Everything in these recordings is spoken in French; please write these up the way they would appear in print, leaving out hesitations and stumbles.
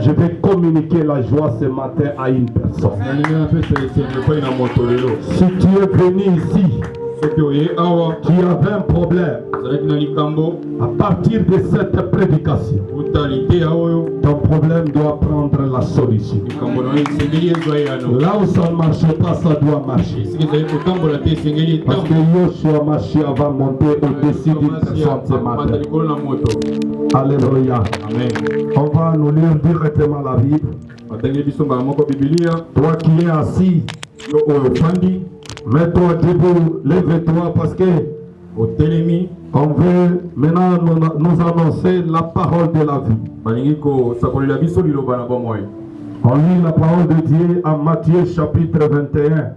Je vais communiquer la joie ce matin à une personne. Si tu es venu ici, tu avais un problème, à partir de cette prédication, ton problème doit prendre la solution. Là où ça ne marche pas, ça doit marcher. Parce que Yoshua Mashiach va monter au-dessus d'une personne ce matin. Alléluia. Amen. On va nous lire directement la Bible. Toi qui es assis, mets-toi debout, lève-toi parce que on veut maintenant nous annoncer la parole de la vie. On lit la parole de Dieu en Matthieu chapitre 21,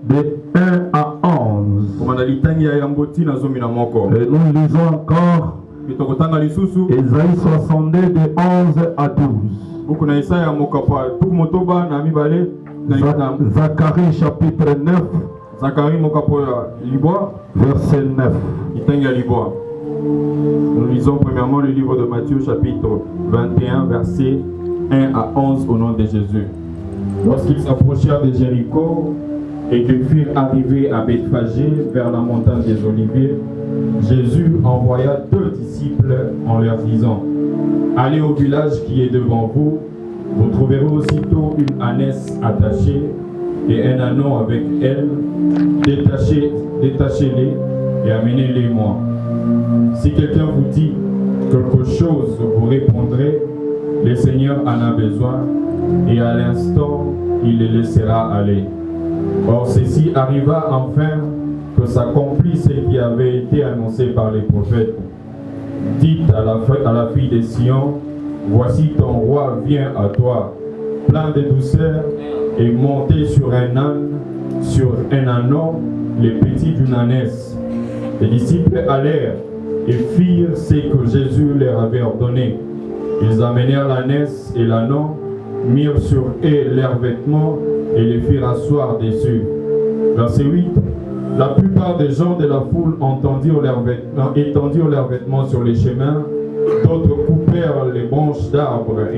de 1 à 11. Et nous lisons encore Ésaïe 62 de 11 à 12. Zacharie chapitre 9, verset 9. Nous lisons premièrement le livre de Matthieu chapitre 21 verset 1 à 11 au nom de Jésus. Lorsqu'ils s'approchèrent de Jéricho et qu'ils furent arrivés à Bethphagée vers la montagne des Oliviers, Jésus envoya 2 disciples en leur disant: allez au village qui est devant vous, vous trouverez aussitôt une ânesse attachée et un ânon avec elle, détachez-les et amenez-les-moi. Si quelqu'un vous dit quelque chose, vous répondrez: le Seigneur en a besoin, et à l'instant, il les laissera aller. Or, ceci arriva enfin que s'accomplisse ce qui avait été annoncé par les prophètes. Dites à la fille de Sion: voici ton roi vient à toi, plein de douceur, et monté sur un âne, sur un ânon, les petits d'une ânesse. Les disciples allèrent et firent ce que Jésus leur avait ordonné. Ils amenèrent l'ânesse et l'ânon, mirent sur eux leurs vêtements et les firent asseoir dessus. Verset 8. La plupart des gens de la foule étendirent leurs vêtements sur les chemins, d'autres coupèrent les branches d'arbres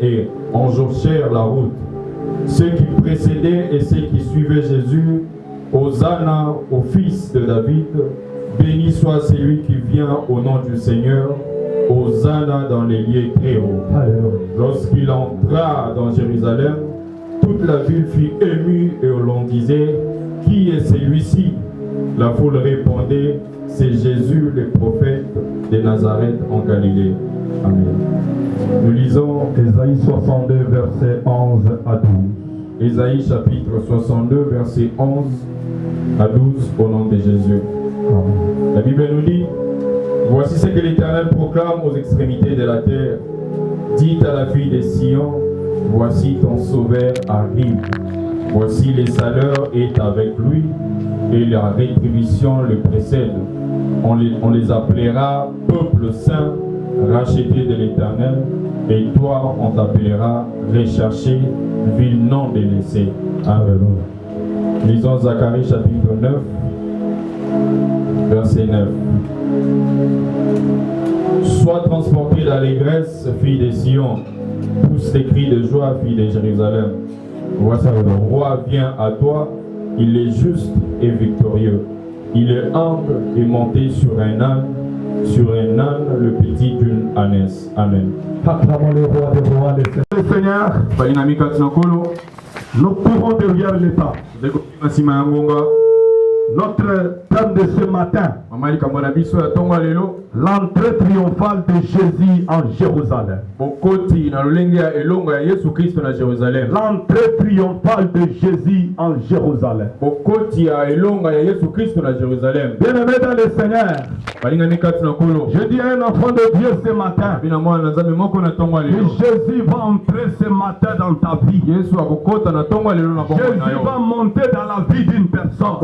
et enjôchèrent la route. Ceux qui précédaient et ceux qui suivaient Jésus, Hosanna au fils de David, béni soit celui qui vient au nom du Seigneur, Hosanna dans les lieux très hauts. Lorsqu'il entra dans Jérusalem, toute la ville fut émue et l'on disait: qui est celui-ci? La foule répondait: c'est Jésus le prophète de Nazareth en Galilée. Amen. Nous lisons Ésaïe 62 verset 11 à 12. Ésaïe chapitre 62 verset 11 à 12 au nom de Jésus. Amen. La Bible nous dit: voici ce que l'Éternel proclame aux extrémités de la terre. Dites à la fille de Sion: voici ton sauveur arrive. Voici le salaire est avec lui et la rétribution le précède. On les appellera peuple saint, racheté de l'Éternel, et toi on t'appellera recherché, ville non délaissée. Alléluia. Lisons Zacharie chapitre 9, verset 9. Sois transporté d'allégresse, fille de Sion, pousse tes cris de joie, fille de Jérusalem. Voici le roi vient à toi, il est juste et victorieux. Il est humble et monté sur un âne, le petit d'une ânesse. Amen. Acclamons le roi des rois, le Seigneur. Nous courons derrière l'État. Notre thème de ce matin, L'entrée triomphale de Jésus en Jérusalem. L'entrée triomphale de Jésus en Jérusalem. Bien-aimé dans le Seigneur, je dis à un enfant de Dieu ce matin, que Jésus va entrer ce matin dans ta vie. Jésus va monter dans la vie d'une personne.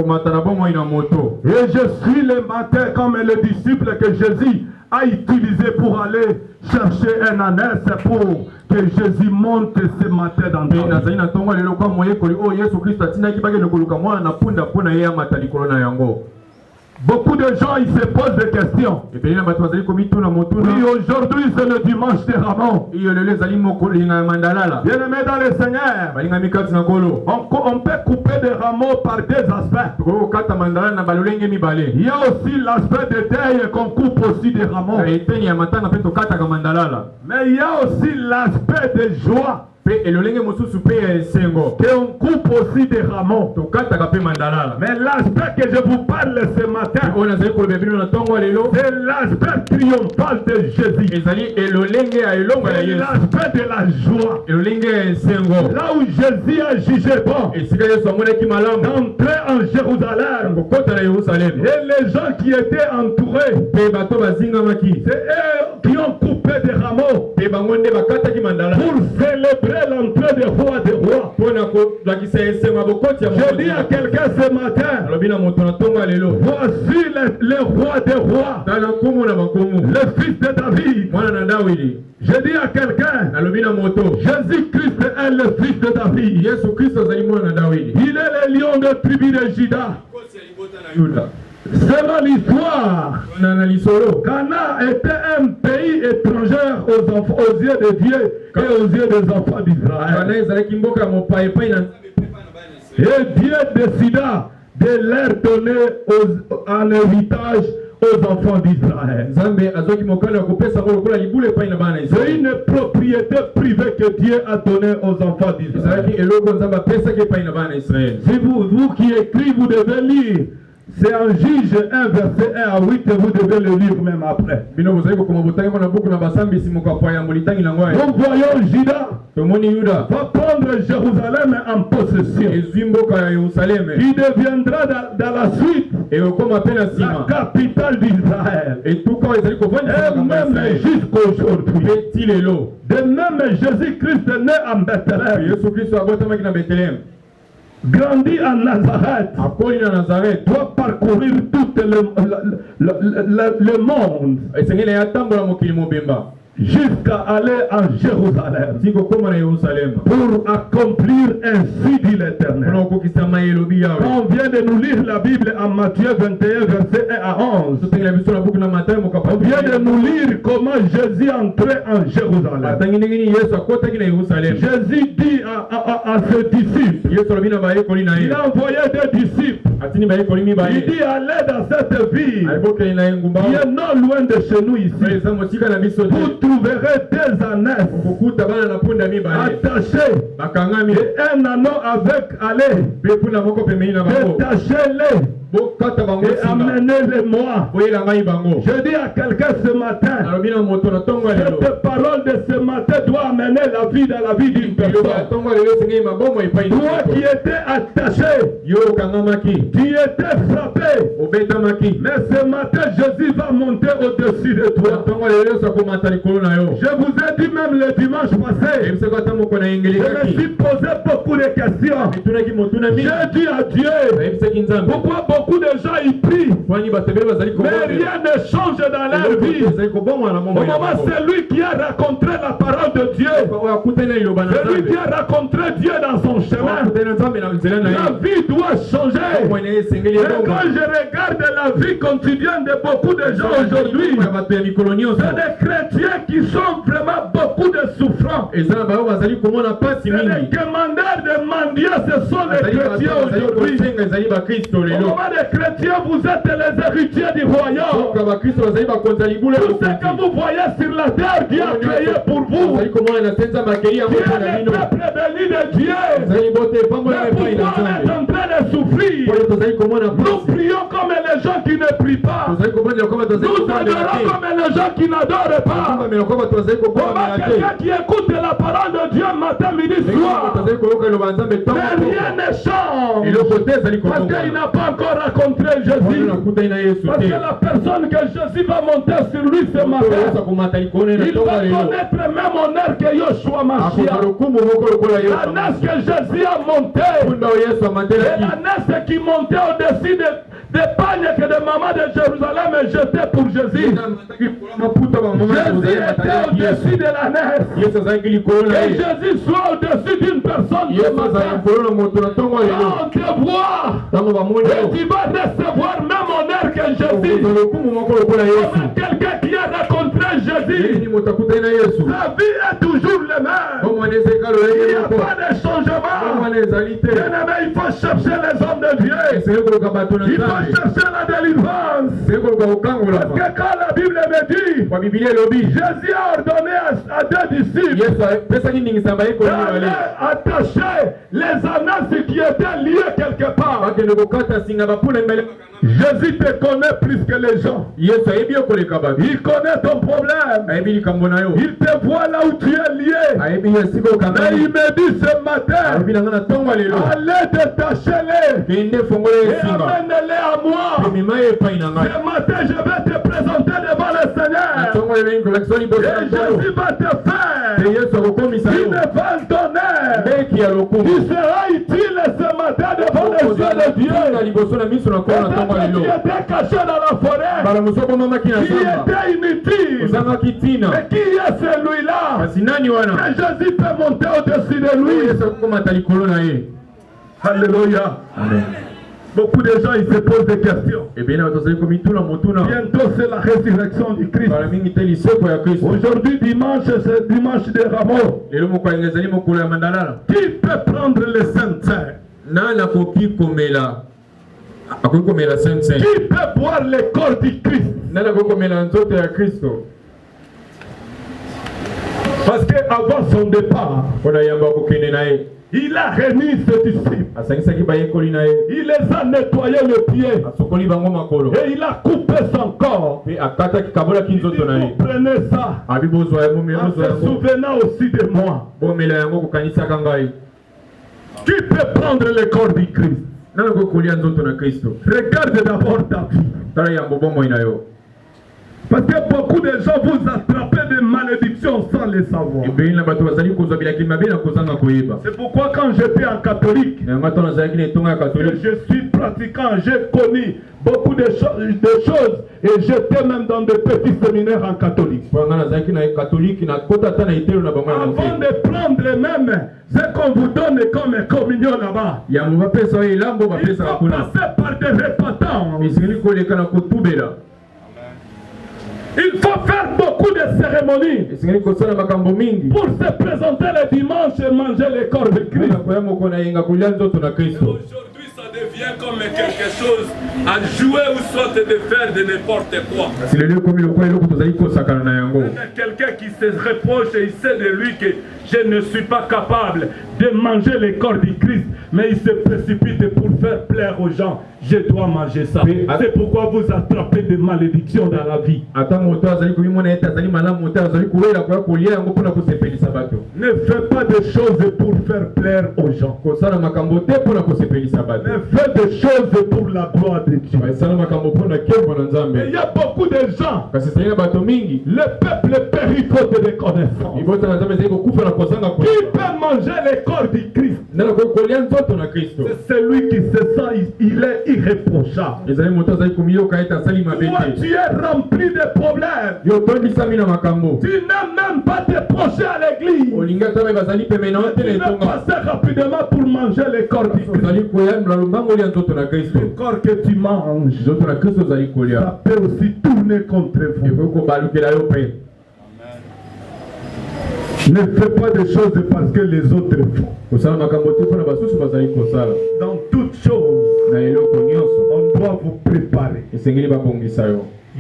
Et je suis le matin comme le disciple que Jésus a utilisé pour aller chercher un ânesse pour que Jésus monte ce matin dans ta vie. Beaucoup de gens ils se posent des questions. Oui, aujourd'hui c'est le dimanche des rameaux. Bien-aimé dans le Seigneur, on peut couper des rameaux par deux aspects. Il y a aussi l'aspect de deuil qu'on coupe aussi des rameaux. Mais il y a aussi l'aspect de joie. Et on coupe aussi des rameaux. Mais l'aspect que je vous parle ce matin, c'est l'aspect triomphal de Jésus. C'est l'aspect de la joie. Là où Jésus a jugé bon d'entrer en Jérusalem. Et les gens qui étaient entourés, c'est eux qui ont coupé des rameaux pour célébrer l'entrée des rois des rois. Je dis à quelqu'un ce matin, voici le roi des rois, le fils de David. Je dis à quelqu'un, Jésus-Christ est le fils de David. Il est le lion de tribu de Juda. Selon l'histoire, Cana était un pays étranger aux yeux de Dieu et aux yeux des enfants d'Israël. Et Dieu décida de leur donner en héritage aux enfants d'Israël. C'est une propriété privée que Dieu a donnée aux enfants d'Israël. Si vous qui écrivez, vous devez lire. C'est en Juge 1, verset 1 à 8, et vous devez le lire même après. Nous voyons Juda va prendre Jérusalem en possession. Il deviendra dans la suite la capitale d'Israël. Et même jusqu'aujourd'hui. De même, Jésus-Christ est né en Bethléem. Grandi à Nazareth, doit parcourir tout le monde jusqu'à aller en Jérusalem pour accomplir ainsi dit l'Éternel. On vient de nous lire la Bible en Matthieu 21, verset 1 à 11. On vient de nous lire comment Jésus entrait en Jérusalem. Jésus dit à ses disciples, il a envoyé des disciples. Il dit allez dans cette ville qui est non loin de chez nous ici. Vous trouverez des ânesses attachés et un anneau avec allez. Détachez-les et amenez-les-moi. Je dis à quelqu'un ce matin, cette parole de ce matin doit amener la vie dans la vie d'une personne. Toi qui étais attaché, qui était frappé, mais ce matin Jésus va monter au-dessus de toi. Je vous ai dit même le dimanche passé, je me suis posé beaucoup de questions. J'ai dit à Dieu, pourquoi beaucoup de gens y prient, mais rien ne change dans leur vie. Au moment c'est lui qui a rencontré la parole de Dieu, c'est lui qui a rencontré Dieu dans son chemin. La vie doit changer. Et quand je regarde la vie quotidienne de beaucoup de gens aujourd'hui, c'est des chrétiens qui sont vraiment beaucoup de souffrants. C'est les commandeurs de mendiants, ce sont les chrétiens aujourd'hui. Au moment des chrétiens, vous êtes les héritiers du royaume. Tout ce que vous voyez sur la terre, Dieu a créé pour vous. Dieu est le peuple béni de Dieu. Mais pourquoi on est en train de souffrir? Nous prions comme les gens qui ne ne prient pas. Nous adorons comme les gens qui n'adorent pas. Comment quelqu'un qui écoute la parole de Dieu matin, midi, soir. Mais rien ne change. Parce qu'il n'a pas encore rencontré Jésus. Parce que la personne que Jésus va monter sur lui ce matin, il va connaître même honneur que Yoshua Mashiach. La naisse que Jésus a montée, et la naisse qui montait au-dessus des pagnes que des mamans de Jérusalem jetaient pour Jésus. Jésus était au-dessus de la naisse. Et Jésus soit au-dessus d'une personne ce matin. Quand on te voit, et tu vas recevoir même honneur que Jésus. Comme quelqu'un qui a rencontré Jésus, sa vie est toujours la même. Il n'y a pas de changement. Bien-aimé, il faut chercher les hommes de Dieu. Il faut chercher la délivrance. Parce que quand la Bible me dit, Jésus a ordonné à deux disciples d'aller attacher les annonces qui étaient liées quelque part. Jésus te connaît plus que les gens. Il connaît ton problème. Il te voit là où tu es lié. Mais il me dit ce matin, allez détacher-les et amène-les à moi. Ce matin, je vais te présenter devant le Seigneur. Et Jésus va te faire une vente d'honneur. Il sera utile ce matin devant les yeux de Dieu. Qui était caché dans la forêt, qui était inutile. Mais qui est celui-là? Mais Jésus peut monter au-dessus de lui. Alléluia. Amen. Beaucoup de gens ils se posent des questions. Bientôt c'est la résurrection du Christ. Aujourd'hui dimanche c'est dimanche de Rameaux. Qui peut prendre le Saint-Saint? Qui peut boire le corps du Christ? Parce qu'avant son départ, il a réuni ses disciples. Il les a nettoyés le pied. Et il a coupé son corps. Il dit, vous prenez ça en se souvenant aussi de moi. Qui peut prendre le corps du Christ? Regarde d'abord ta vie. Parce que beaucoup de gens vous attrapent des malédictions sans les savoir. C'est pourquoi quand j'étais en catholique, je suis pratiquant, j'ai connu beaucoup de choses et j'étais même dans des petits séminaires en catholique. Avant de prendre même ce qu'on vous donne comme communion là-bas, il faut passer par des répétants. Il faut faire beaucoup de cérémonies pour se présenter le dimanche et manger le corps de Christ. Aujourd'hui, ça devient comme quelque chose à jouer ou soit de faire de n'importe quoi. Quelqu'un qui se reproche et il sait de lui que je ne suis pas capable de manger le corps du Christ, mais il se précipite pour faire plaire aux gens. Je dois manger ça. C'est pourquoi vous attrapez des malédictions dans la vie. Ne fais pas de choses pour faire plaire aux gens. Mais fais des choses pour la gloire de Dieu. Il y a beaucoup de gens. Le peuple périt faute de connaissance. Qui peut manger le corps du Christ? C'est celui qui sait ça, il est irréprochable. Toi, tu es rempli de problèmes. Tu n'aimes même pas te procher à l'église. Tu veux passer rapidement pour manger le corps du Christ. Le corps que tu manges, ça peut aussi tourner contre vous. Ne fais pas de choses parce que les autres font. Dans toutes choses, on doit vous préparer. Il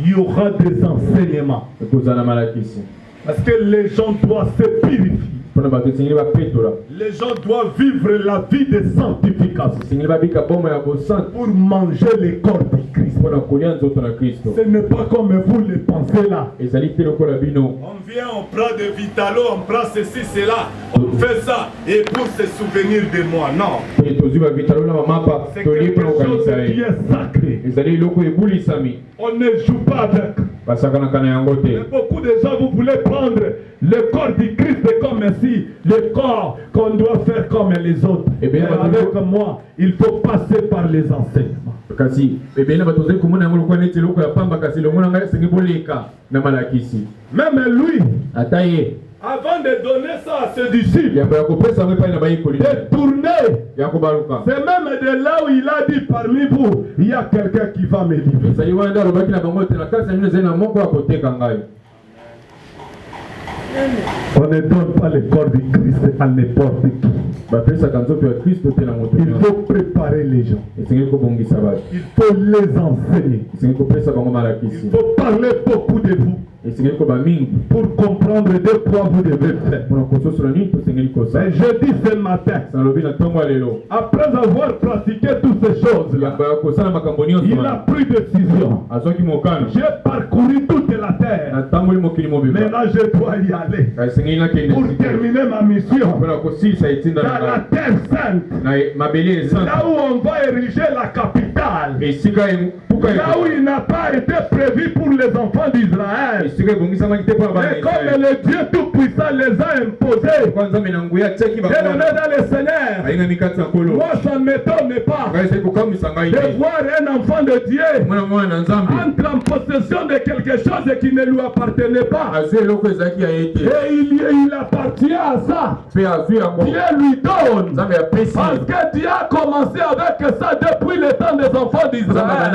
y aura des enseignements. Parce que les gens doivent se purifier. Les gens doivent vivre la vie de sanctification pour manger le corps du Christ. Ce n'est pas comme vous le pensez là. On vient, on prend des Vitalo, on prend ceci, cela, on fait ça, et pour se souvenir de moi, non. C'est quelque chose qui est sacré. On ne joue pas avec. Mais beaucoup de gens, vous voulez prendre le corps du Christ comme si le corps qu'on doit faire comme les autres. Et bien, avec moi, il faut passer par les enseignements. Même lui, avant de donner ça à ses disciples, de tourner, c'est même de là où il a dit parmi vous, il y a quelqu'un qui va me livrer. On ne donne pas le corps du Christ à n'importe qui. Il faut préparer les gens. Il faut les enseigner. Il faut parler beaucoup de vous pour comprendre de quoi vous devez faire. Mais je dis ce matin, après avoir pratiqué toutes ces choses, il a pris décision. J'ai parcouru toute la terre. Maintenant je dois y aller pour terminer ma mission dans la terre sainte, là où on va ériger la capitale, là où il n'a pas été prévu pour les enfants d'Israël. Et comme le Dieu Tout-Puissant les a imposés, bien-aimés dans le Seigneur, moi ça ne m'étonne pas de voir un enfant de Dieu entrer en possession de quelque chose qui ne lui appartenait pas. Et il appartient à ça. Dieu lui donne. Parce que Dieu a commencé avec ça depuis le temps des enfants d'Israël.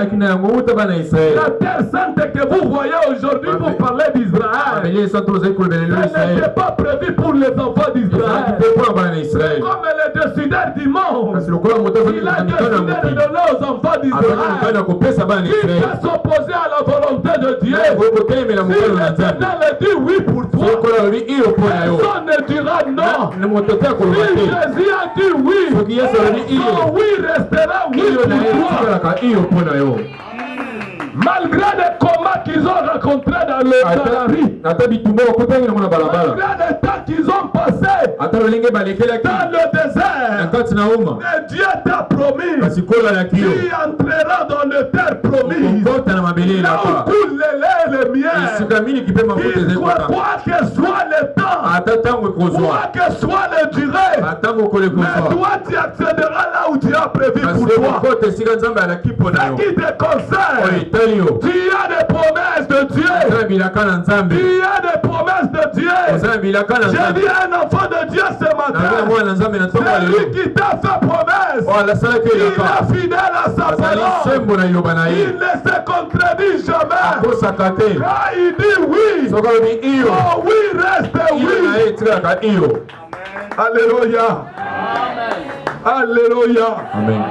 La terre sainte que vous voyez aujourd'hui, vous parlez d'Israël. Ça n'était pas prévu pour les enfants d'Israël. Comme le décideur du monde, il a décidé de donner aux enfants d'Israël. Il va s'opposer à la volonté de Dieu. Si l'Éternel dit oui pour toi, personne ne dira non. Si Jésus a dit oui, son oui restera oui pour toi. Malgré les combats qu'ils ont rencontrés dans la rue, malgré les temps qu'ils ont passé dans le désert, mais Dieu t'a promis qu'il entrera dans le terre promise, là où coule le lait et le miel. Quoi que soit le temps, quoi que soit le durée, mais toi tu accéderas là où Dieu a prévu pour toi. Ce qui te concerne, tu as des promesses de Dieu. Tu as des promesses de Dieu. J'ai dit à un enfant de Dieu ce matin, c'est lui qui t'a fait promesse. Il est fidèle à sa parole. Il ne se contredit jamais. Quand il dit oui, oh oui reste oui. Alléluia. Alléluia. Amen.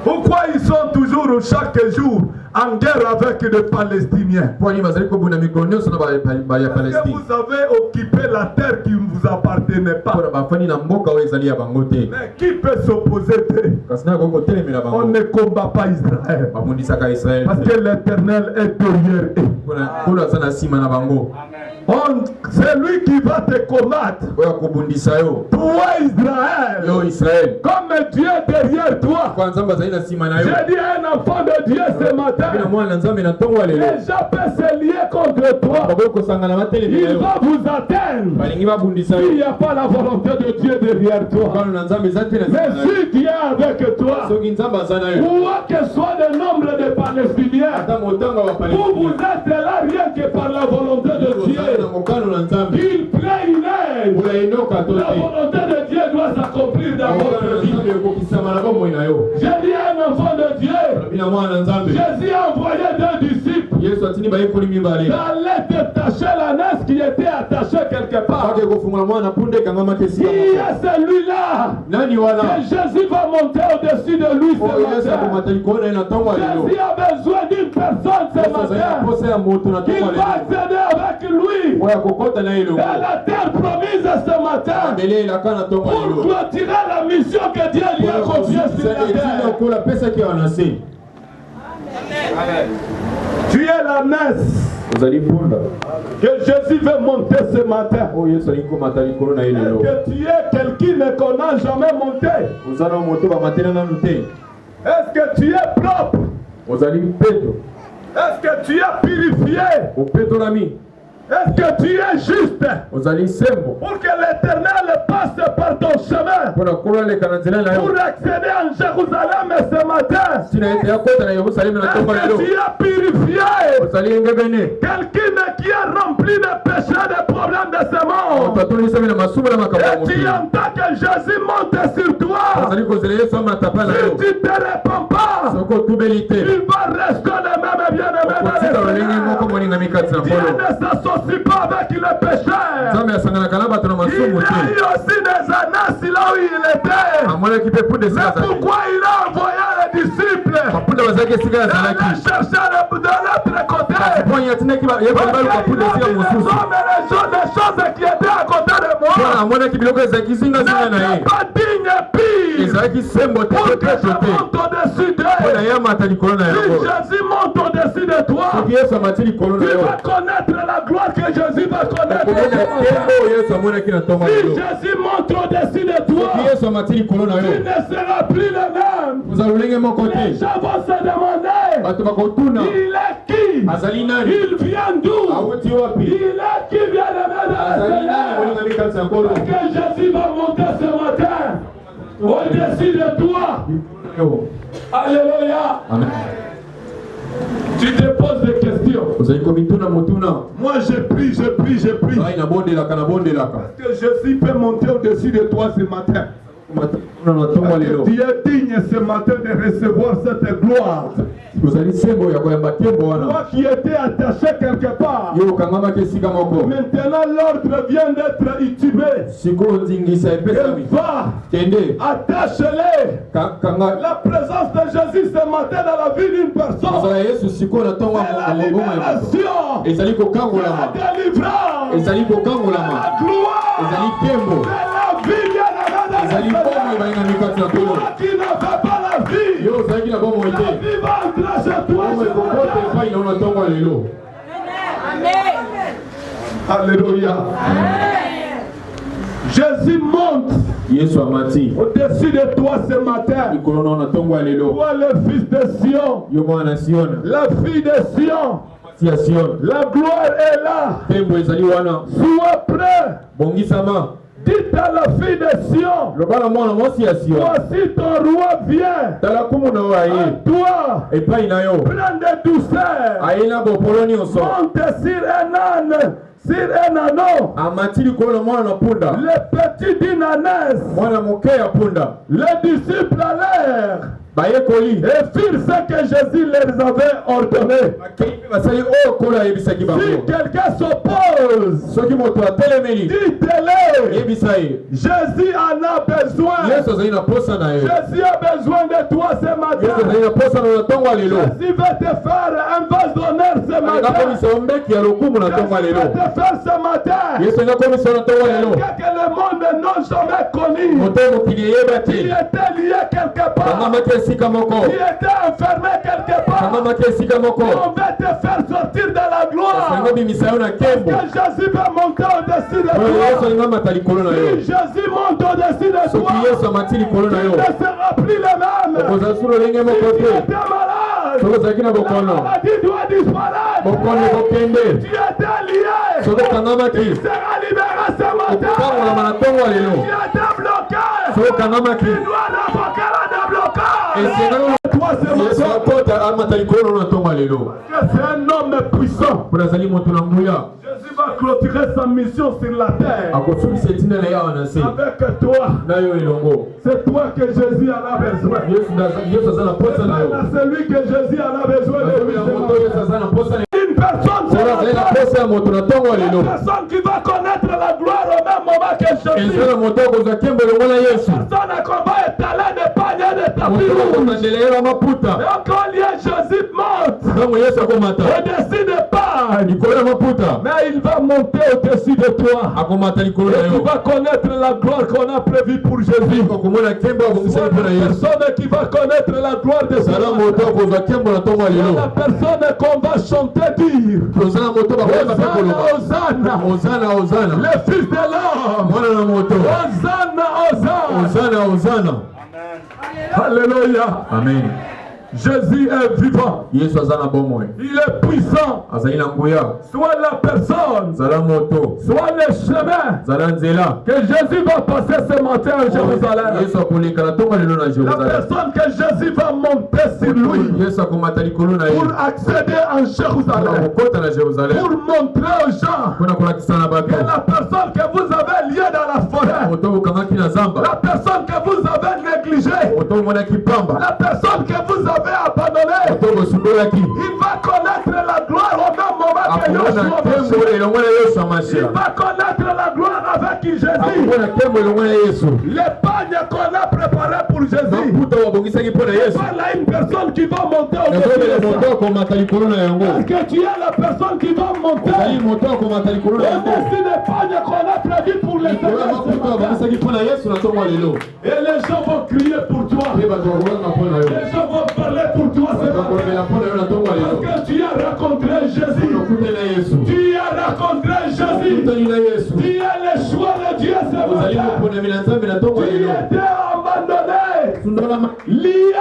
Pourquoi ils sont toujours chaque jour en guerre avec les Palestiniens? Parce que vous avez occupé la terre qui ne vous appartenait pas. Mais qui peut s'opposer? On ne combat pas Israël. Parce que l'Éternel est derrière eux. C'est lui qui va te combattre. Toi Israël, comme Dieu est derrière toi. J'ai dit à un enfant de Dieu ce matin, les gens peuvent se lier contre toi. Il va vous atteindre s'il n'y a pas la volonté de Dieu derrière toi. Mais si Dieu est avec toi, quoi que soit le nombre de Palestiniens, vous êtes là rien que par la volonté de Dieu. Il plaît, il aide. La volonté de Dieu doit s'accomplir dans votre vie. J'ai dit à un enfant de Dieu, Jésus a envoyé 2 disciples d'aller détacher la naisse qui était attachée quelque part. Qui est celui-là que Jésus va monter au-dessus de lui ce matin? Jésus a besoin d'une personne ce matin qui va accéder avec lui à la terre promise ce matin pour clôturer la mission que Dieu lui a confiée sur la terre. Tu es la naisse que Jésus veut monter ce matin. Est-ce que tu es quelqu'un qu'on n'a jamais monté? Est-ce que tu es propre? Est-ce que tu es purifié? Est-ce que tu es juste? Pour que l'Éternel passe par ton chemin. Pour accéder en Jérusalem ce matin. Est-ce que tu es purifié? Quelqu'un qui est rempli de péchés, de problèmes de ce monde. Et tu entends que Jésus monte sur toi. Si tu ne te réponds pas, il va rester le même bien-aimé. Dieu ne s'associe pas avec les pécheurs. Il y a eu aussi des années là où il était. C'est pourquoi il a envoyé les disciples. D'aller chercher de l'autre côté. Des choses qui étaient à côté de moi. N'était pas digne pire. Pour que je monte au-dessus d'eux. Si Jésus monte au-dessus de toi, tu vas connaître la gloire que Jésus va connaître. Si Jésus monte au-dessus de toi, tu ne seras plus le même. Les gens vont se demander, il est qui? Il vient d'où? Il est qui vient de me Parce que Jésus va monter ce matin au-dessus de toi. Alléluia. Amen. Tu te poses des questions. Moi je prie. Est-ce que Jésus peut monter au-dessus de toi ce matin? Tu es digne ce matin de recevoir cette gloire. Toi qui étais attaché quelque part, maintenant l'ordre vient d'être intubé. Va, attache-les. La présence de Jésus ce matin dans la vie d'une personne, c'est la libération, c'est la délivrance, c'est la gloire, c'est la vie. Toi qui n'as pas la vie, la vie va entrer chez toi. Alléluia. Jésus monte au-dessus de toi ce matin. Toi le fils de Sion, la fille de Sion, la gloire est là. Sois prêt. Dites à la fille de Sion, voici ton roi vient. À toi, plein de douceur, monte sur un âne, sur un anneau, le petit d'une ânesse. Les disciples allèrent et firent ce que Jésus leur avait ordonné. Si quelqu'un s'oppose, dites-le. Jésus en a besoin. Jésus a besoin de toi ce matin. Jésus va te faire un vase d'honneur ce matin. Jésus va te faire ce matin quelqu'un que le monde n'a jamais connu. Qui était lié quelque part. Qui était enfermé quelque part. On va te faire sortir de la gloire. Parce que Jésus va monter au-dessus de toi. Si Jésus monte au-dessus de toi, tu ne seras plus le même. Si tu étais malade, la maladie doit disparaître. Tu étais lié, tu seras libéré ce matin. Tu étais bloqué, tu dois invoquer le déblocage. Toi ce matin, c'est un homme puissant. Jésus va clôturer sa mission sur la terre avec toi. C'est toi que Jésus en a besoin. C'est lui que Jésus en a besoin de lui. Une personne qui va connaître la la gloire au même moment que Jésus. ezala moto akozwa nkembo elongo na yesu Personne ne va étaler de panier de tapis moto rouge. akozandela ye bamaputa Donc quand Jésus monte ntango yesu akomata au-dessus des pagnes, likolo ya maputa mais il va monter au-dessus de toi. akomata likolo Et na tu yo vas connaître la gloire qu'on a prévue pour Jésus. okomona nkembo abongisaki mpo na yesu Personne qui va connaître la gloire de ozala Jésus. moto akozwa nkembo na ntongo ya lelo La personne qu'on va chanter dire ozala moto bakoyeba mpe koloba Hosanna, ozana ozana le fils de l'homme. mwana na moto Hosanna, Hosanna. ozana ozana Alléluia. amen Jésus est vivant. yesu aza na bomoi Il est puissant. azali na nguya Soit la personne, zala moto soit le chemin zala nzela que Jésus va passer ce matin à Jérusalem. yesu akoleka na ntongo lelo na La jérusalem personne que Jésus va monter sur lui yesu akomata likolo na ye pour accéder en Jérusalem. akokota na jérusalem Pour montrer aux gens mpona kolakisa na bato que la personne que vous avez liée dans la forêt, moto bokangaki na zamba la personne que vous avez négligée, moto omonaki pamba la personne que vous avez abandonnée, moto bosundolaki il va connaître la gloire au même moment que akomona Yoshua nkembo Mashiach. elongo na yesu Il amashia va connaître la gloire avec Jésus. akomona nkembo elongo na yesu L'épargne qu'on a préparée pour Jésus. maputa wabongisaki mpo na yesu Voilà une personne qui va monter au-dessus nakomela de moto ça. akomata likolo na yango Est-ce que tu es la personne qui va monter ozali moto akomata likolo na yango au-dessus des pagnes qu'on a prévues pour les likolo ya Seigneurs ce maputa matin? wabongisaki mpo na yesu na ntongo ya lelo Et les gens vont crier pour toi. mpe bato bakolanga mpo na yo Les gens vont parler pour toi ce matin. bakolobela mpo na yo na ntongo ya lelo Parce que tu as rencontré Jésus. okutani na yesu Tu as rencontré Jésus. okutani na yesu Tu es le choix de Dieu ce ozali matin. moponami na nzambe na ntongo ya Tu lelo étais abandonné, sundolama lié,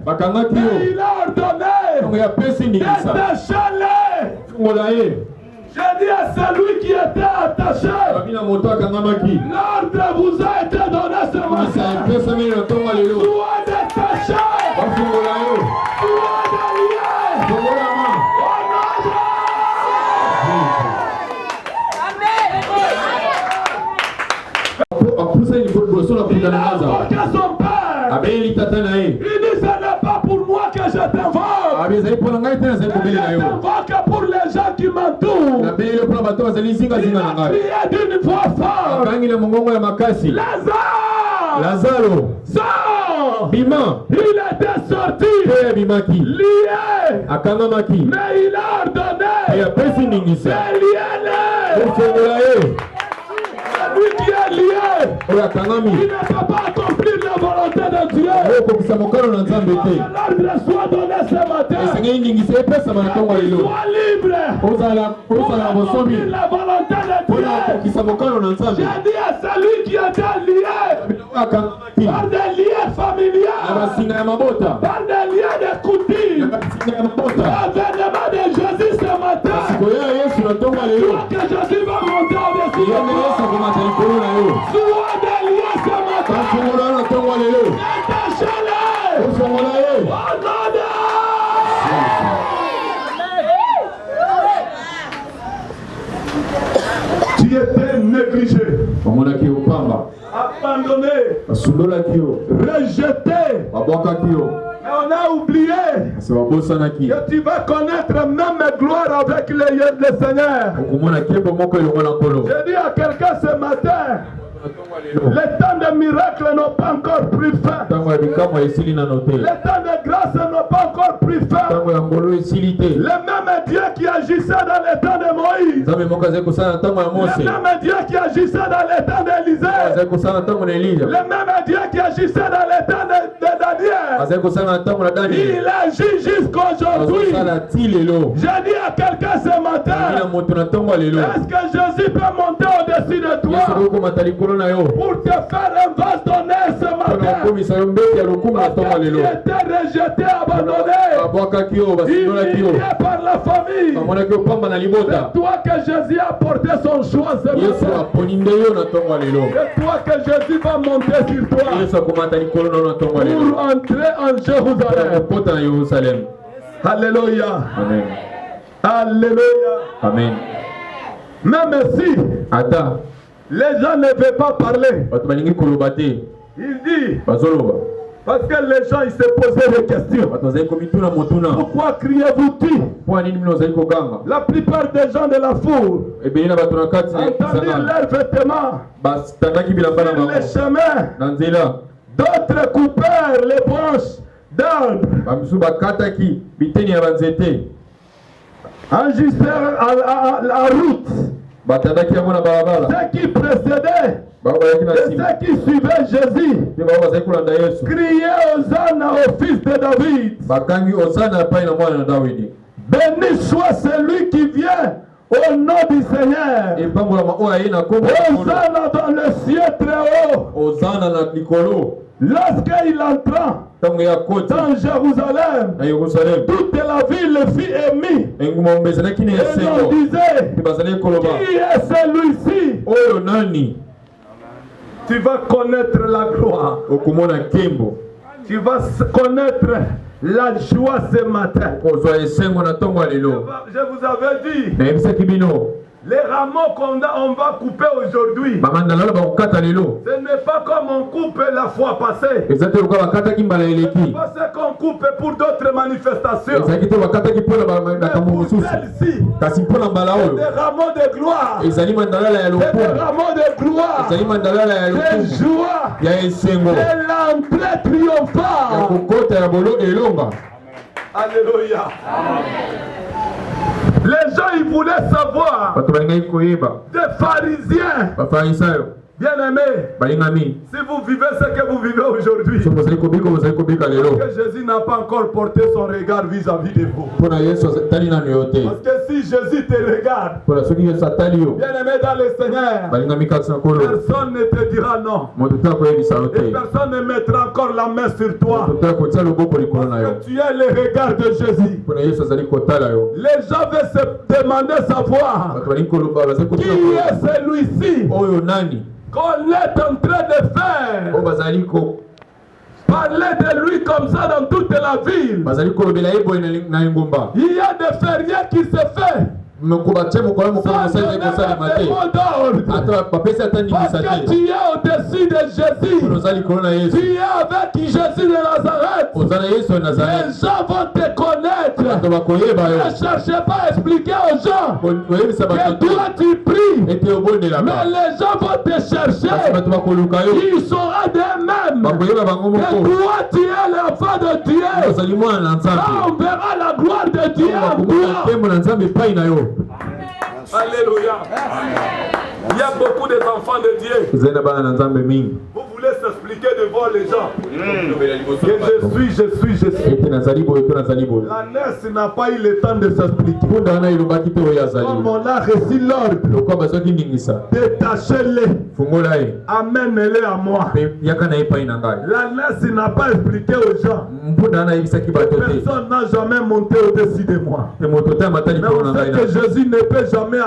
bakangaki mais yo il a ordonné ntongo ya pesi ndingisa d'être chalet. fungola ye J'ai dit à celui qui était attaché, babi na moto akangamaki l'ordre vous a été donné ce misa matin. epesami na ntongo ya lelo Sois détaché, bafungola yo sois délié. fungolama Au nom de apusani liboso na Il kutana a naza invoqué son père. abeli tata na ye Il dit ce n'est pas pour moi que je t'invoque. abi ezali mpo na ngai te nazali Mais kobeli na je yo t'invoque pour les gens qui m'entourent. nabeli yo mpona bato bazali Il zingazinga na a ngai crié d'une voix forte. akangi na mongongo ya makasi Lazare, lazaro sors. bima Il était sorti, mpe abimaki lié, akangamaki mais il a ordonné. apesi ndingisa C'est lié. ofongola ye Celui qui est lié, oyo il akangami ne peut pas accomplir la volonté de Dieu. okokisa mokano na nzambe te L'ordre soit donné ce matin. esengeli ndingisa epesama na ntongo ya lelo Sois libre. ozala Pour na bosomi accomplir la volonté de mpona Dieu. kokokisa mokano na nzambe J'ai dit à celui qui était lié oyo akangamaki par des liens na familiaux, basinga ya mabota par des liens de na coutume. basinga ya mabota L'avènement de Jésus ce matin. koya yesu na ntongo ya lelo Toi que Jésus va monter au-dessus de yende yesu toi. akomata likolo na yo Sois des liens ce matin. bafongola yo na ntongo ya lelo Détachez-les. ofongola ye Au nom de tu étais négligé, bamonaki yo pamba abandonné, basundolaki yo rejeté. babwakaki yo Mais on a oublié kasi babosanaki que tu vas connaître même gloire avec le Seigneur. okomona nkembo moko elongo na nkolo J'ai dit à quelqu'un ce matin, na ntongo ya lelo les temps de miracles n'ont pas encore pris fin. ntango ya bikamwa esili nano te Les temps de grâce n'ont pas encore pris fin. ntango ya ngolo esili te Le même Dieu qui agissait dans les temps de Moïse, nzambe moko azali kosala na ntango ya mose le même Dieu qui agissait dans les temps d'Élisée, azali kosala na ntango na le elija même Dieu qui agissait dans les temps de Daniel, azali kosala na ntango na daniel il agit jusqu'aujourd'hui. azosala ti lelo J'ai dit à quelqu'un ce mina matin, moto na ntongo ya lelo est-ce que Jésus peut monter au-dessus de yesu toi okomata likolo na yo pour te faire un vase d'honneur ce mpona matin? kokomisa yo mbete ya lokumu na ntongo ya Tu lelo étais rejeté, abandonné, babwakaki yo basundolaki yo humilié par la famille. bamonaki yo pamba na libota C'est toi que Jésus a porté son choix ce yesu matin. aponi nde yo na ntongo ya lelo C'est toi que Jésus va monter sur toi yesu akomata likolo na yo na ntongo ya lelo pour entrer en Jérusalem. kokota na yerusalem Alléluia. amen Alléluia. amen Même si ata les gens ne veulent pas parler, bato balingi koloba te il dit, bazoloba Parce que les gens ils se posaient des questions. Pourquoi criez-vous-tu? La plupart des gens de la foule entendirent leurs vêtements sur les chemins. D'autres coupèrent les branches d'arbres. Enregistrèrent à la route. Ceux qui précédaient et ceux qui suivaient Jésus criaient Hosanna au fils de David. Béni soit celui qui vient au nom du Seigneur. Hosanna dans le ciel très haut. Lorsqu'il entra dans Jérusalem, toute la ville fut émue. Et l'on disait, qui est celui-ci? Tu vas connaître la gloire. Tu vas connaître la joie ce matin. Je vous avais dit, les rameaux qu'on va couper aujourd'hui, ce n'est pas comme on coupe la fois passée. C'est parce qu'on coupe pour d'autres manifestations. Mais pour celle-ci, c'est des rameaux de gloire. C'est des rameaux de gloire, de joie, de l'entrée triomphale. Alléluia. Les gens ils voulaient savoir des pharisiens. Bien-aimés, si vous vivez ce que vous vivez aujourd'hui, parce que Jésus n'a pas encore porté son regard vis-à-vis de vous. Parce que si Jésus te regarde, bien-aimé dans le Seigneur, personne ne te dira non. Et personne ne mettra encore la main sur toi. Parce que tu es le regard de Jésus. Les gens veulent se demander savoir qui est celui-ci qu'on est en train de faire. Parler de lui comme ça dans toute la ville. Il y a des fériés qui se font. Parce que tu es au-dessus de Jésus. Tu es avec Jésus de Nazareth. Les gens vont te connaître. Ne cherchez pas à expliquer aux gens que toi tu pries. Mais les gens vont te chercher. Ils sauront d'eux-mêmes que toi tu es l'enfant de Dieu. Là on verra la gloire de Dieu en toi. Alléluia. Il y a beaucoup d'enfants de Dieu. Vous voulez s'expliquer devant les gens que je suis. La nurse n'a pas eu le temps de s'expliquer. Comme on a reçu l'ordre, détachez-les, amène-les à moi. La nurse n'a pas expliqué aux gens. Personne n'a jamais monté au-dessus de moi. Mais on sait que Jésus ne peut jamais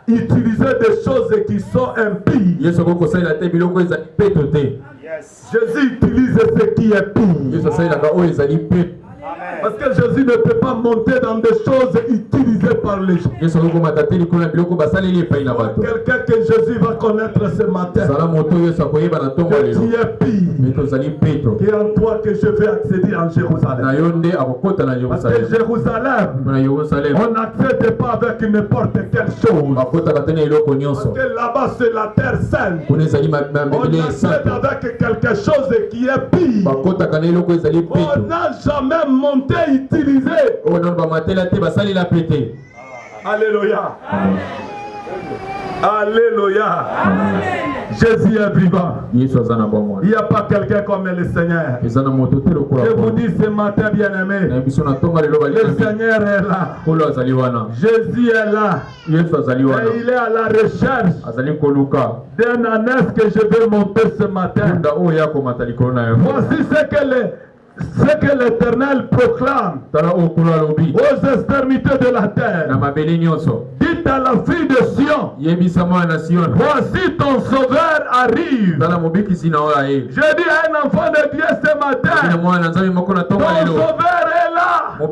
utiliser des choses qui sont impies. Jésus utilise ce qui est pire. Parce que Jésus ne peut pas monter dans des choses utilisées par les gens. Quelqu'un que Jésus va connaître ce matin, que tu es pire, qui est en toi que je vais accéder en Jérusalem. Parce que Jérusalem, on n'accède pas avec n'importe quelle chose. Parce que là-bas c'est la terre sainte. On accède avec quelque chose qui est pire. On n'a jamais monté utilisé. Alléluia. Alléluia. Jésus est vivant. Il n'y a pas quelqu'un comme le Seigneur. Je vous dis ce matin, bien-aimé, le Seigneur est là. Jésus est là. Et il est à la recherche d'un ânesse que je vais monter ce matin. Voici ce que l'Éternel proclame aux extrémités de la terre. Dites à la fille de Sion, voici ton sauveur arrive. Je dis à un enfant de Dieu ce matin, ton sauveur est là. Ton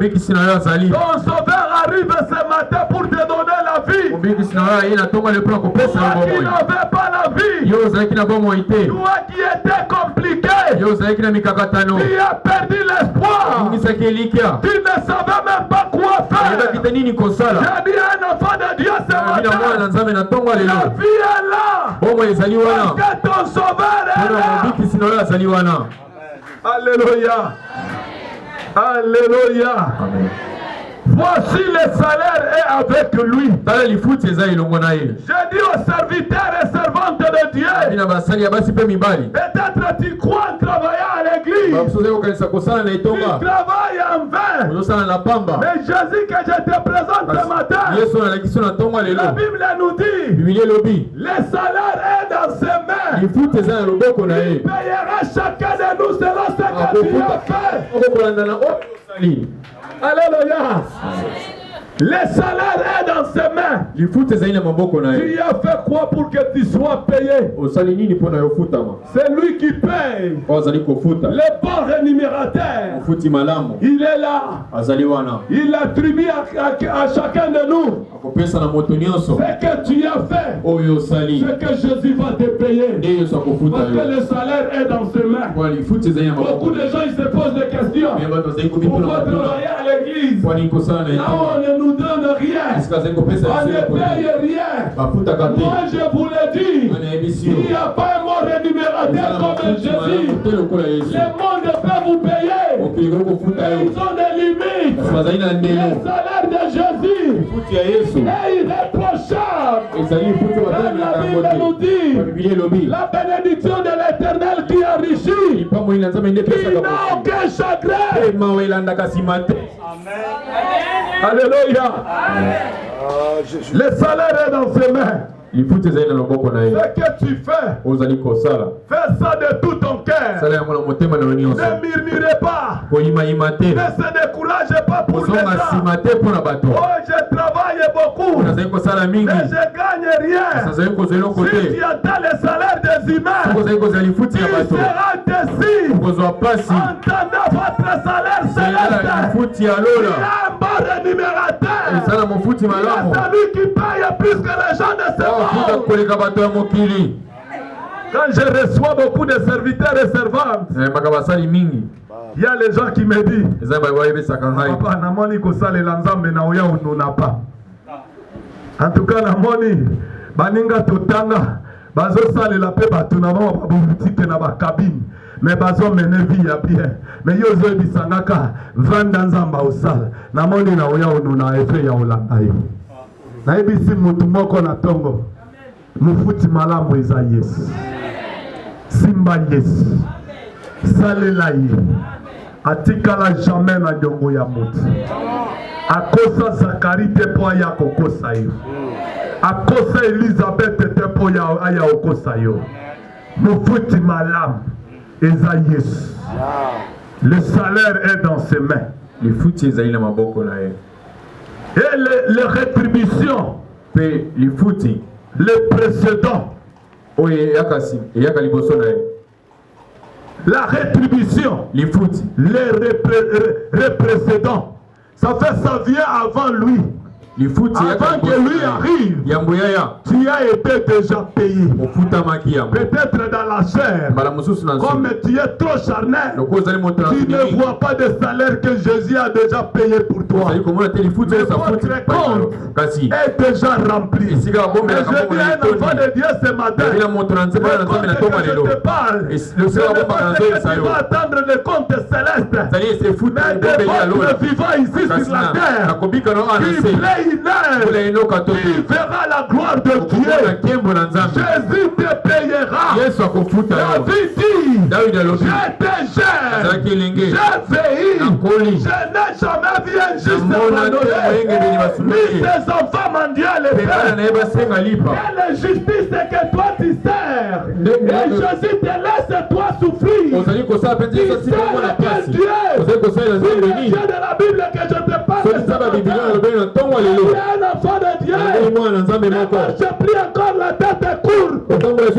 sauveur arrive ce matin pour te donner la vie. Toi qui n'avais pas la ta vie. Toi qui étais compliqué. Tu as perdu l'espoir. Tu ne savais même pas quoi faire. J'ai dit un enfant de Dieu ce matin. La vie est là. Parce que ton sauveur est là. Alléluia. Alléluia. Amen. Voici le salaire est avec lui. Je dis aux serviteurs et servantes de Dieu. Peut-être tu crois travailler à l'église. Tu travailles en vain. Mais Jésus que je te présente ce matin. La Bible nous dit. Le salaire est dans ses mains. Il payera chacun de nous selon ce que tu as fait. Alléluia. Le salaire est dans ses mains. Tu as fait quoi pour que tu sois payé? C'est lui qui paye. Le bon rémunérateur. Il est là. Il attribue à chacun de nous ce que tu as fait. Ce que Jésus va te payer. Parce que le salaire est dans ses mains. Beaucoup de gens ils se posent des questions. Pourquoi travailler à l'église? Là on ne nous donne rien. On ne paye rien. Moi je vous le dis. Il n'y a pas un bon rémunérateur comme Jésus. Le monde peut vous payer. Mais ils ont des limites. Le salaire de Jésus est irréprochable. Comme la Bible nous dit, la bénédiction de l'Éternel qui enrichit, qui n'a aucun chagrin. Alléluia. Le salaire est dans ses mains. Ce que tu fais, fais ça de tout ton cœur. Ne murmurez pas. Ne se découragez pas pour les gens. Oh, je travaille beaucoup, mais je gagne rien. Si tu attends le salaire des humains, tu seras déçu. Entendez votre salaire céleste. Il y a un bon rémunérateur. Il y a celui qui paye plus que les gens de ce monde. Quand je reçois beaucoup de serviteurs et servantes, il y a les gens qui me disent Papa, namoni kosale lanzambe na oya ununa pas. En tout cas, namoni baninga totanga bazo sale la pe batuna ba boutique na ba cabine. Mais bazo mene vie ya bien. Mais yo zo bisangaka vanda nzamba osala. Namoni na oya ununa efe ya olanga yo. Na ebisi mutu moko na tongo. Mufuti malamu eza Yesu. Simba Yesu. Salela ye. Atikala jamais na ndongo ya mutu. Akosa Zakari te po ya kokosa yo. Akosa Elizabeth te po ya aya okosa yo. Mufuti malamu eza Yesu. Le salaire est dans ses mains. Les foutis eza ina maboko na ye. Et les rétributions, les foutis, les précédents, la rétribution, les foutis, les précédents, ça vient avant lui. Avant que lui arrive, tu as été déjà payé. Peut-être dans la chair, comme tu es trop charnel, tu ne vois pas de salaire que Jésus a déjà payé pour toi. Mais votre compte est déjà rempli. Et je dis un enfant de Dieu ce matin, le compte que je te parle, ce n'est pas ce que tu vas attendre le compte céleste, mais de votre vivant ici sur la terre, qui plaît. Tu verras la gloire de Dieu. Jésus te payera. David dit, j'étais jeune, j'ai vieilli, je n'ai jamais vu un juste abandonné, ni ses enfants mendiants les pères. Quelle justice que toi tu sers. Et Jésus te laisse toi souffrir. Tu sers à quel Dieu? C'est le Dieu de la Bible que je te parle. Un enfant de Dieu, ne marche plus encore la tête courte. Soulevez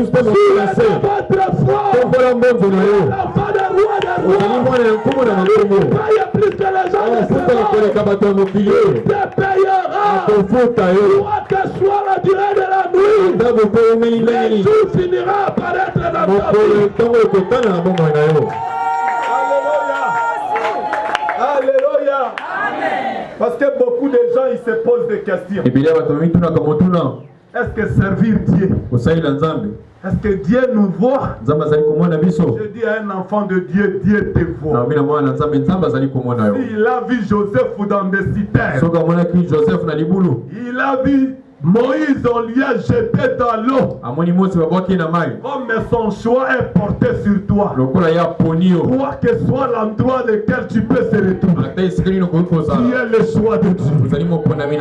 votre foi. L'enfant de roi des rois. Tu payes plus que les gens de ce monde. Il te payera. Quoi que soit la durée de la nuit, le jour finira par être dans ta vie. Alléluia. Parce que beaucoup de gens ils se posent des questions. Est-ce que servir Dieu, est-ce que Dieu nous voit? Je dis à un enfant de Dieu, Dieu te voit. Il a vu Joseph dans des citernes. Il a vu Moïse, on lui a jeté dans l'eau. Comme son choix est porté sur toi. Quoi que soit l'endroit lequel tu peux se retrouver, tu es le choix de Dieu.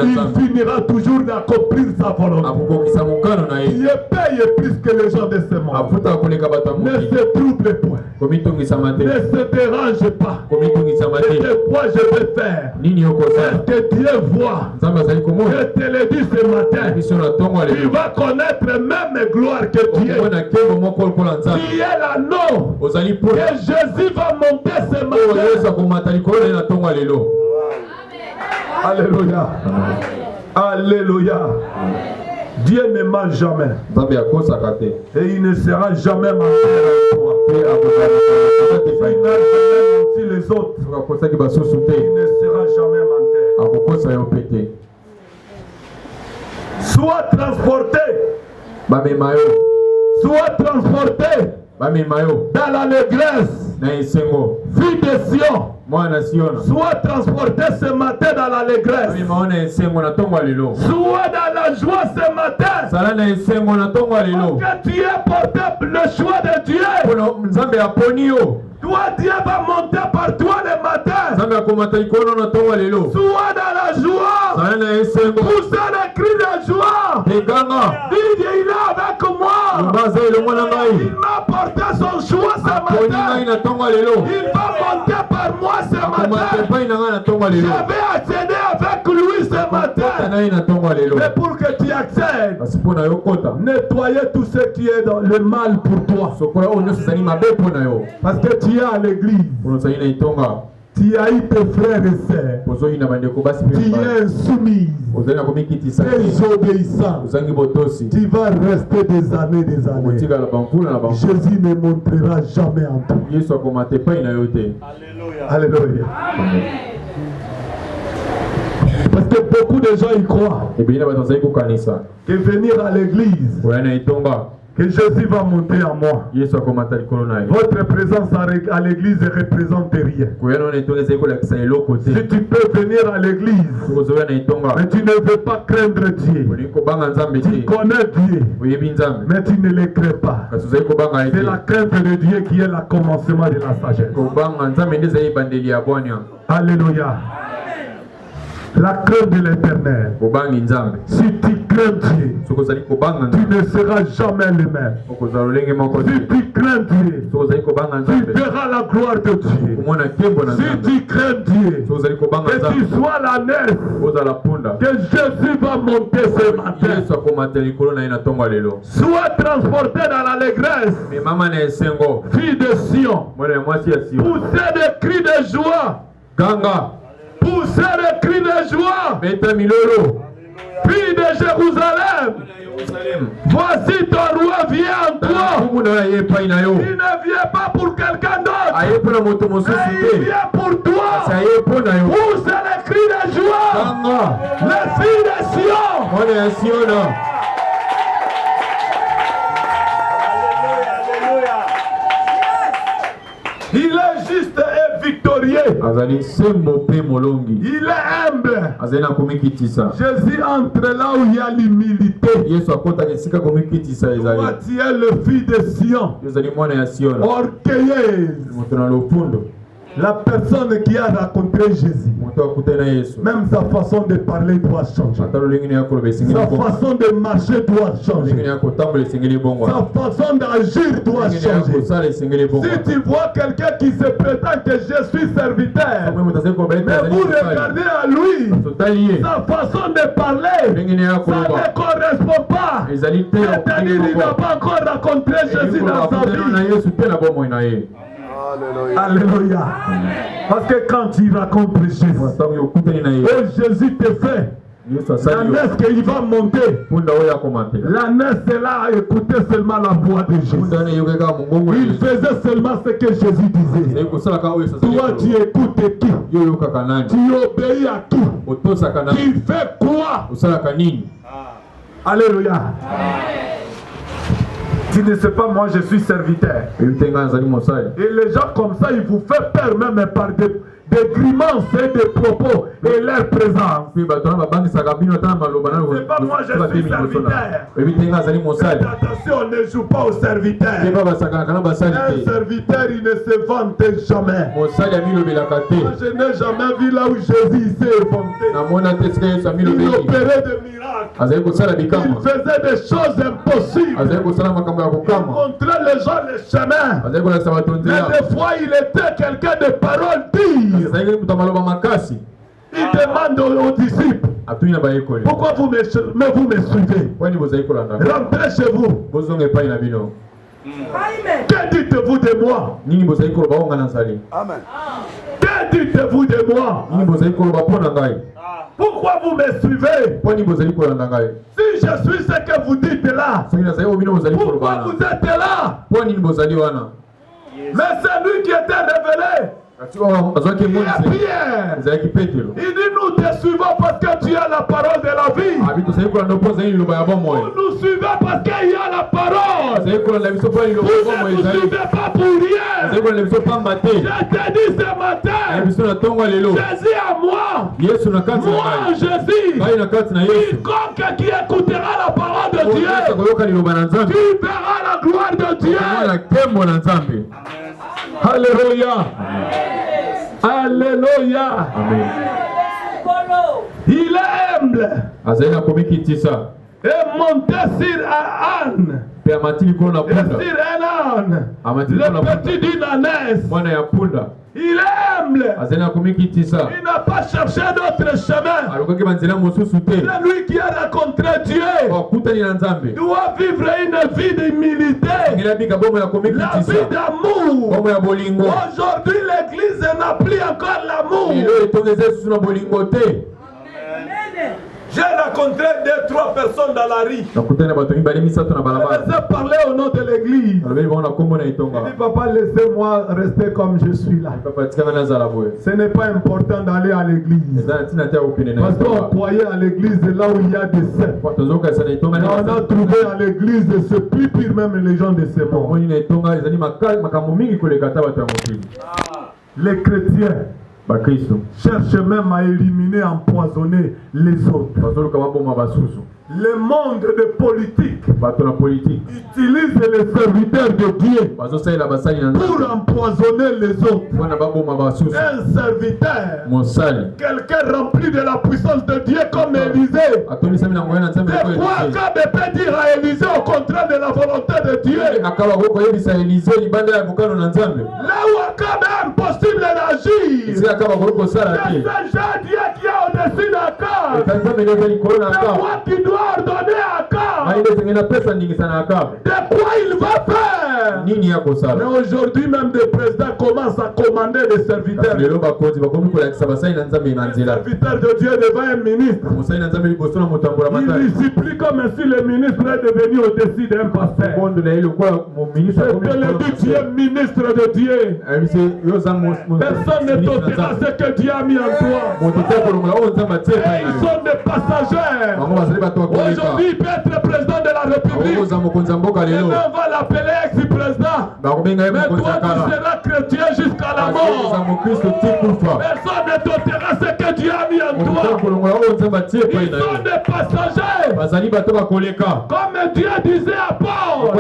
Il finira toujours d'accomplir sa volonté. Dieu paye plus que les gens de ce monde. Ne se trouble point. Ne se dérange pas. C'est quoi je vais faire? Est-ce que Dieu voit? Je te le dis ce matin. Tu vas connaître même gloire que Dieu. Tu es l'anneau que Jésus va monter ce matin. Alléluia. Alléluia. Dieu ne ment jamais. Et il ne sera jamais mentir avec toi. Il n'a jamais menti les autres. Il ne sera jamais mentir. Sois transporté. Sois transporté dans l'allégresse. Fille de Sion. Sois transporté ce matin dans l'allégresse. Sois dans la joie ce matin. Parce que tu es porté le choix de Dieu. Toi, Dieu va monter par toi le matin. Sois dans la joie. Poussez les cris de joie. Dis, il est avec moi. Il m'a porté son choix ce matin. Il va monter par moi ce matin. Je vais accéder avec lui ce matin. Mais pour que tu accèdes, nettoyer tout ce qui est dans le mal pour toi. Parce que tu es à l'église. Tu as eu tes frères et sœurs. Tu es insoumis, désobéissant. Tu vas rester des années. Jésus ne montrera jamais en toi. Alléluia. Parce que beaucoup de gens y croient que venir à l'église, que Jésus va monter en moi. Votre présence à l'église ne représente rien. Si tu peux venir à l'église, mais tu ne veux pas craindre Dieu, tu connais Dieu, mais tu ne le crains pas. C'est la crainte de Dieu qui est le commencement de la sagesse. Alléluia. La crainte de l'Éternel. Si tu crains Dieu, tu ne seras jamais le même. Si tu crains Dieu, tu verras la gloire de Dieu. Si tu crains Dieu, que tu sois la nef, que Jésus va monter ce matin. Sois transporté dans l'allégresse. Fille de Sion, poussez des cris de joie. Poussez les cris de joie. Fille de Jérusalem, voici ton roi vient en toi. Il ne vient pas pour quelqu'un d'autre, mais il vient pour toi. Poussez les cris de joie. Les filles de Sion. Il est juste et victorieux. Il est humble. Jésus entre là où il y a l'humilité. Toi, tu es le fils de Sion. Orgueilleuse. La personne qui a rencontré Jésus, même sa façon de parler doit changer. Sa façon de marcher doit changer. Sa façon d'agir doit changer. Si tu vois quelqu'un qui se prétend que je suis serviteur, mais vous regardez à lui, sa façon de parler, ça ne correspond pas. C'est-à-dire qu'il n'a pas encore rencontré Jésus dans sa vie. Alléluia. Parce que quand tu rencontres Jésus, oh Jésus te fait. La nef qu'il va monter. La nef est là à écouter seulement la voix de Jésus. Il faisait seulement ce que Jésus disait. Toi tu écoutes qui? Tu obéis à qui? Tu fais quoi? Alléluia. Tu ne sais pas, moi je suis serviteur. Et les gens comme ça, ils vous font peur même par des grimaces et des propos et leur présence. C'est pas moi je suis serviteur. Attention, on ne joue pas au serviteur. Un serviteur, il ne se vante jamais. Moi, je n'ai jamais vu là où Jésus s'est vanté. Il opérait des miracles. Il faisait des choses impossibles. Il montrait les gens le chemin. Mais des fois, il était quelqu'un de parole dure. Il demande aux disciples, pourquoi vous me suivez? Rentrez chez vous. Que dites-vous de moi? Amen. Que dites-vous de moi? Pourquoi vous me suivez? Si je suis ce que vous dites là, pourquoi vous êtes là? Mais c'est lui qui était révélé. Pierre, il dit nous te suivons parce que tu as la parole de la vie. Vous nous suivez parce qu'il y a la parole. Vous ne nous suivez pas pour rien. Je te dis ce matin, Jésus à moi. Moi Jésus. Quiconque qui écoutera la parole de Dieu, tu verras la gloire de Dieu. Alléluia. Alléluia. Amen. Il est humble. Et monté sur un âne. Et sur un âne. Le petit d'une ânesse. Il est humble. Il n'a pas cherché d'autre chemin. C'est lui qui a rencontré Dieu. Il doit vivre une vie d'humilité. La vie d'amour. Aujourd'hui, l'église n'a plus encore l'amour. J'ai rencontré 2-3 personnes dans la rue. Je les ai parlé au nom de l'église. Il dit, papa, laissez-moi rester comme je suis là. Ce n'est pas important d'aller à l'église. Parce qu'on croyait à l'église là où il y a des saints. On a trouvé à l'église ce plus pire même les gens de ce monde. Les chrétiens cherche même à éliminer, empoisonner les autres. Le monde de politique utilise les serviteurs de Dieu pour empoisonner les autres. Un serviteur, quelqu'un rempli de la puissance de Dieu comme Élisée. De quoi Akab peut dire à Élisée au contraire de la volonté de Dieu? Là où Akab est impossible d'agir, c'est Dieu qui est au-dessus d'Akab. C'est moi qui dois ordonner à Akab de quoi il va faire. Mais aujourd'hui même des présidents commencent à commander des serviteurs. Un serviteur de Dieu devant un ministre, il ne supplie comme si le ministre est devenu au-dessus d'un pasteur. Je te le dis, tu es ministre de Dieu. Personne ne t'ôtera ce que Dieu a mis en toi. Et ils sont des passagers. Aujourd'hui, il peut être président de la République. Et on va l'appeler ex-président. Mais toi, tu seras chrétien jusqu'à la mort. Personne ne t'ôtera ce que Dieu a mis en toi. Ils sont des passagers. Comme Dieu disait à Paul, c'est à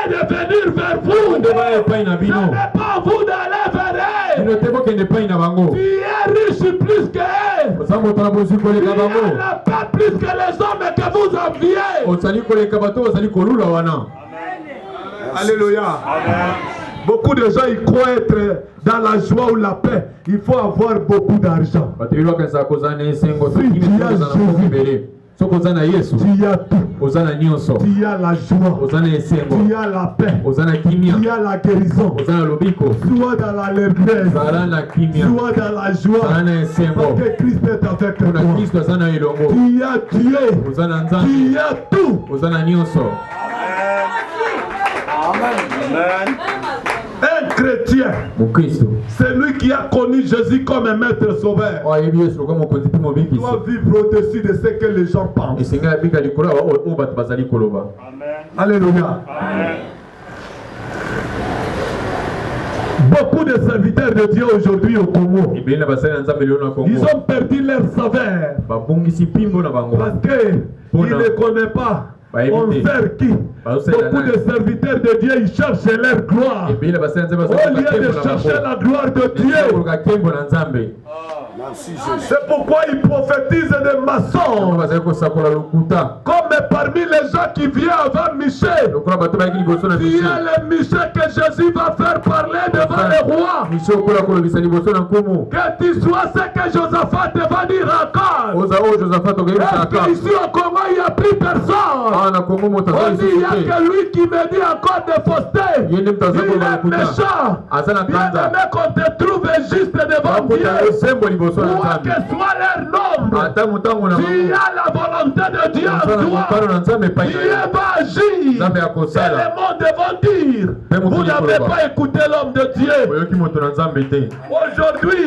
eux de venir vers vous. Ce n'est pas vous d'aller vers eux. Tu es riche plus qu'eux. Tu es la paix plus que les hommes que vous enviez. Alléluia. Beaucoup de gens ils croient être dans la joie ou la paix. Il faut avoir beaucoup d'argent. Si tu as Jésus, Soko ozana Yesu. Tu as tout. Ozana nyonso. Tu as la joie. Ozana esengo. Tu as la paix. Ozana kimia. Tu as la guérison. Ozana lobiko. Sois dans la lèvre. Zalana kimia. Sois dans la joie. Zalana esengo. Parce que Christ est avec toi. Kuna Kristo azana elongo. Tu as Dieu. Ozana nzambe. Tu as tout. Ozana nyonso. Amen. Un chrétien, c'est lui qui a connu Jésus comme un maître sauveur. Doit vivre au-dessus de ce que les gens pensent. Amen. Alléluia. Amen. Beaucoup de serviteurs de Dieu aujourd'hui au Congo, ils ont perdu leur saveur parce qu'ils ne connaissent pas. On sert qui? Beaucoup de serviteurs de Dieu, ils cherchent leur gloire. Au lieu de chercher la gloire de Dieu. C'est pourquoi ils prophétisent des maçons. Comme parmi les gens qui viennent avant Michel. Il y a le Michel que Jésus va faire parler devant les rois. Que tu sois ce que Josaphat va dire encore. Est-ce qu'ici au Congo il n'y a plus personne? On dit il n'y a que lui qui me dit encore de fausseté. Il est méchant. Bien aimé qu'on te trouve juste devant Dieu. Quoi que soit leur nombre, tu as la volonté de Dieu en toi. Dieu va agir. C'est le monde vont dire. Vous n'avez pas écouté l'homme de Dieu. Aujourd'hui,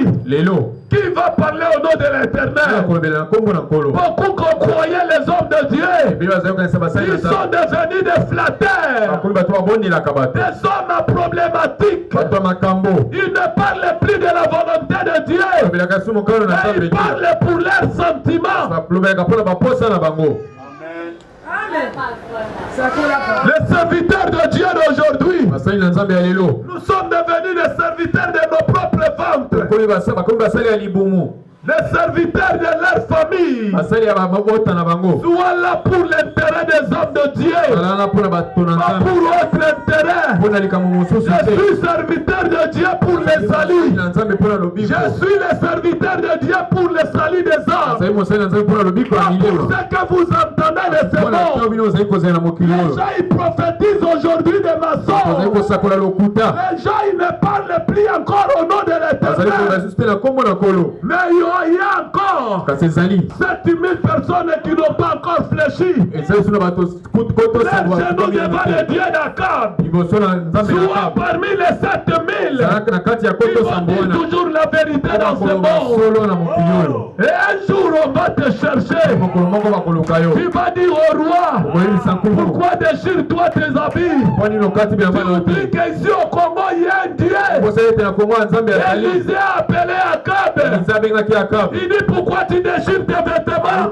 qui va parler au nom de l'Éternel? Beaucoup qu'on croyait les hommes de Dieu, ils sont devenus des flatteurs, des hommes problématiques. Ils ne parlent plus de la volonté de Dieu, mais ils parlent pour leurs sentiments. Les serviteurs de Dieu d'aujourd'hui, nous sommes devenus des serviteurs de nos propres ventes. Les serviteurs de leur famille, soit là pour l'intérêt des hommes de Dieu, pas pour autre intérêt. Je suis serviteur de Dieu pour les salut. Je suis le serviteur de Dieu pour le salut des hommes. Pas pour ce que vous entendez les sémons. Les gens ils prophétisent aujourd'hui des maçons. Les gens ils ne parlent plus encore au nom de l'Éternel. Mais il y a encore 7000 personnes qui n'ont pas encore fléchi. Les genoux devant le Dieu d'Akab. Soit parmi les 7000, ils vont dire toujours la vérité dans ce monde. Et un jour on va te chercher. Tu vas dire au roi, pourquoi déchires-toi tes habits? Tu dis qu'ici au Congo il y a un Dieu. Élisée a appelé Akab. Il dit pourquoi tu déchires tes vêtements?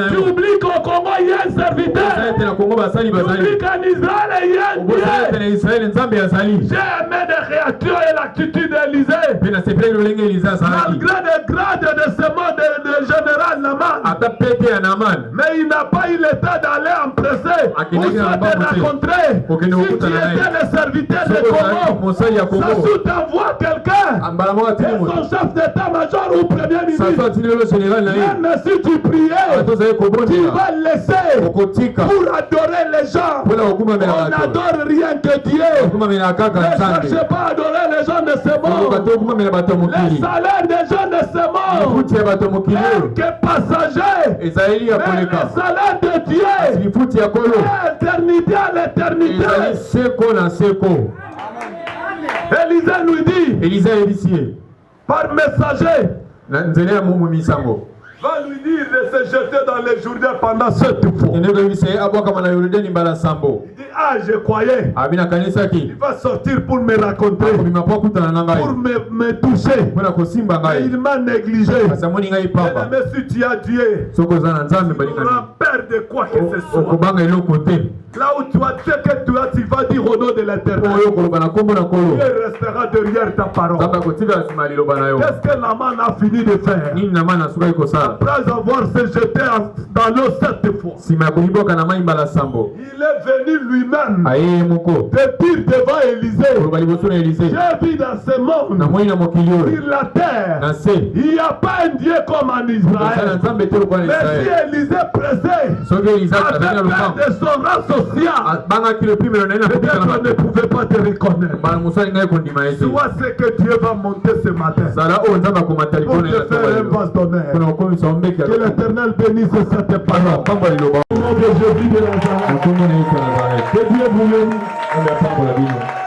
Tu oublies qu'au Congo il y a un serviteur. Tu oublies qu'en Israël il y a un Dieu. J'ai aimé des réactions et l'attitude d'Élisée. Malgré les grades de ce monde de général Naman. Mais il n'a pas eu le temps d'aller empresser pour se rencontrer. Si tu étais le serviteur de Congo, ça sous t'envoie quelqu'un. Et son chef d'état-major ou premier ministre. Même si tu priais, tu vas le laisser pour adorer les gens. On n'adore rien que Dieu. Ne cherchez pas à adorer les gens de ce monde. Les salaires des gens de ce monde n'est que passager. Mais le salaire de Dieu est éternité à l'éternité. Élisée nous dit par messager, va lui dire de se jeter dans les Jourdains pendant 7 fois. Il dit je croyais. Il va sortir pour me rencontrer, pour me toucher. Mais il m'a négligé. Mais si tu as Dieu, tu auras peur de quoi que ce soit. Là où tu as dit que tu vas dire au nom de l'Éternel. Dieu restera derrière ta parole. Qu'est-ce que Naaman a fini de faire? Après avoir se jeté dans l'eau 7 fois, il est venu lui-même de dire devant Élisée, j'ai vu dans ce monde, sur la terre, il n'y a pas un Dieu comme en Israël. Mais si Élisée pressait avec de son rang social, peut-être on ne pouvait pas te reconnaître. Tu vois ce que Dieu va monter ce matin pour te faire un vaste d'honneur. Que l'Éternel bénisse cette parole. Au nom de Jésus de Nazareth, que Dieu vous bénisse.